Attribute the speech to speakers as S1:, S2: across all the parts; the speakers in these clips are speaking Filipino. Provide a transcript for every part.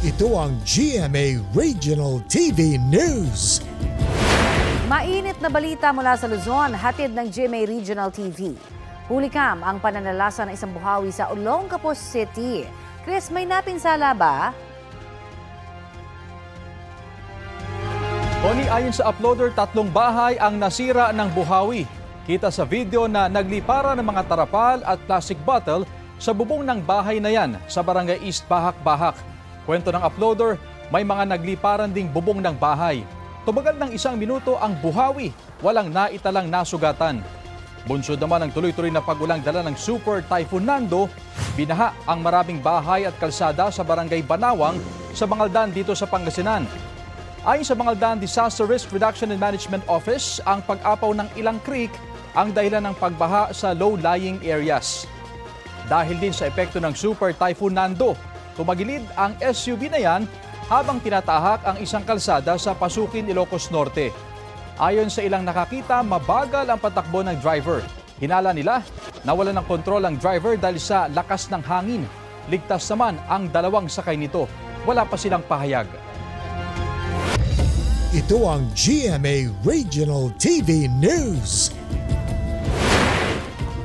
S1: Ito ang GMA Regional TV News.
S2: Mainit na balita mula sa Luzon, hatid ng GMA Regional TV. Hulikam ang pananalasa ng isang buhawi sa Olongapo City. Chris, may napinsala ba?
S3: Tony, ayon sa uploader, 3 bahay ang nasira ng buhawi. Kita sa video na naglipara ng mga tarapal at plastic bottle sa bubong ng bahay na yan sa Barangay East Bahak-Bahak. Kwento ng uploader, may mga nagliparan ding bubong ng bahay. Tumagal ng 1 minuto ang buhawi, walang naitalang nasugatan. Bunsod naman ang tuloy-tuloy na pagulang dala ng Super Typhoon Nando, binaha ang maraming bahay at kalsada sa Barangay Banawang sa Bangaldan dito sa Pangasinan. Ayon sa Bangaldan Disaster Risk Reduction and Management Office, ang pag-apaw ng ilang creek ang dahilan ng pagbaha sa low-lying areas. Dahil din sa epekto ng Super Typhoon Nando, tumagilid ang SUV na yan habang tinatahak ang isang kalsada sa Pasukin, Ilocos Norte. Ayon sa ilang nakakita, mabagal ang patakbo ng driver. Hinala nila, nawalan ng kontrol ang driver dahil sa lakas ng hangin. Ligtas naman ang 2 sakay nito. Wala pa silang pahayag.
S1: Ito ang GMA Regional TV News.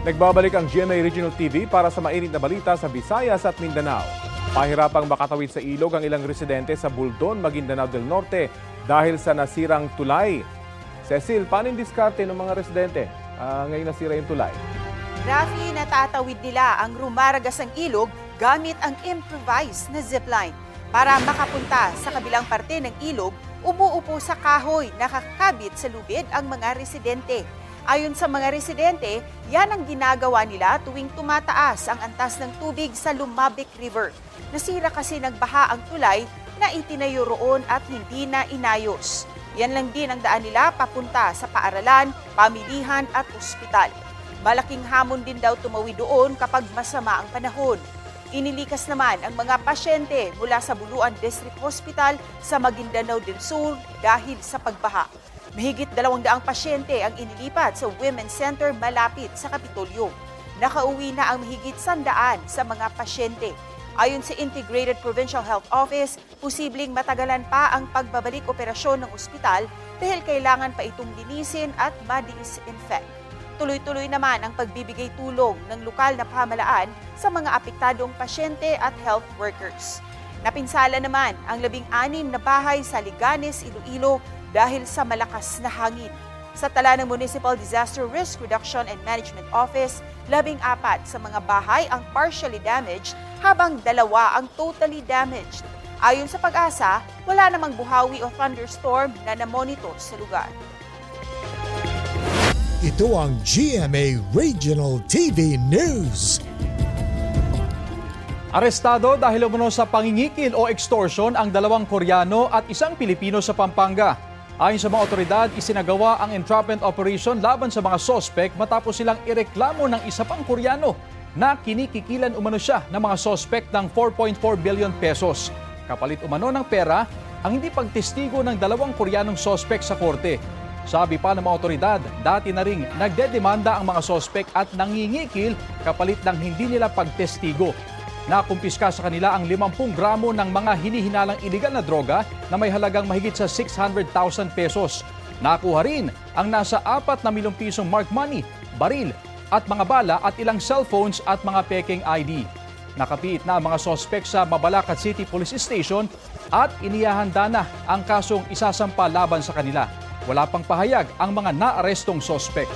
S4: Nagbabalik ang GMA Regional TV para sa mainit na balita sa Visayas at Mindanao. Pahirapang makatawid sa ilog ang ilang residente sa Buldon, Maguindanao del Norte dahil sa nasirang tulay. Cecil, paano yung diskarte ng mga residente ngayon nasira yung tulay?
S5: Rafi, natatawid nila ang rumaragasang ilog gamit ang improvised na zipline. Para makapunta sa kabilang parte ng ilog, umuupo sa kahoy na kakabit sa lubid ang mga residente. Ayon sa mga residente, yan ang ginagawa nila tuwing tumataas ang antas ng tubig sa Lumabik River. Nasira kasi nagbaha ang tulay na itinayo roon at hindi na inayos. Yan lang din ang daan nila papunta sa paaralan, pamilihan at ospital. Malaking hamon din daw tumawid doon kapag masama ang panahon. Inilikas naman ang mga pasyente mula sa Buluan District Hospital sa Maguindanao del Sur dahil sa pagbaha. Mahigit 200 pasyente ang inilipat sa Women's Center malapit sa Kapitolyo. Nakauwi na ang mahigit 100 sa mga pasyente. Ayon sa Integrated Provincial Health Office, posibleng matagalan pa ang pagbabalik operasyon ng ospital dahil kailangan pa itong linisin at ma-disinfect. Tuloy-tuloy naman ang pagbibigay tulong ng lokal na pamahalaan sa mga apektadong pasyente at health workers. Napinsala naman ang 16 na bahay sa Liganes, Iloilo dahil sa malakas na hangin. Sa tala ng Municipal Disaster Risk Reduction and Management Office, 14 sa mga bahay ang partially damaged habang 2 ang totally damaged. Ayon sa Pag-asa, wala namang buhawi o thunderstorm na namonitor sa lugar.
S1: Ito ang GMA Regional TV News.
S3: Arestado dahil umano sa pangingikil o extortion ang 2 Koreano at 1 Pilipino sa Pampanga. Ayon sa mga otoridad, isinagawa ang entrapment operation laban sa mga sospek matapos silang ireklamo ng isa pang Koreano na kinikikilan umano siya ng mga sospek ng 4.4 billion pesos. Kapalit umano ng pera ang hindi pagtestigo ng 2 Koreanong sospek sa korte. Sabi pa ng mga otoridad, dati na ring nagdedemanda ang mga sospek at nangingikil kapalit ng hindi nila pagtestigo. Nakumpiska sa kanila ang 50 gramo ng mga hinihinalang iligal na droga na may halagang mahigit sa 600,000 pesos. Nakuha rin ang nasa 4 na milyong pisong marked money, baril at mga bala at ilang cellphones at mga peking ID. Nakapiit na ang mga sospek sa Mabalacat City Police Station at inihahanda na ang kasong isasampa laban sa kanila. Wala pang pahayag ang mga naarestong sospek.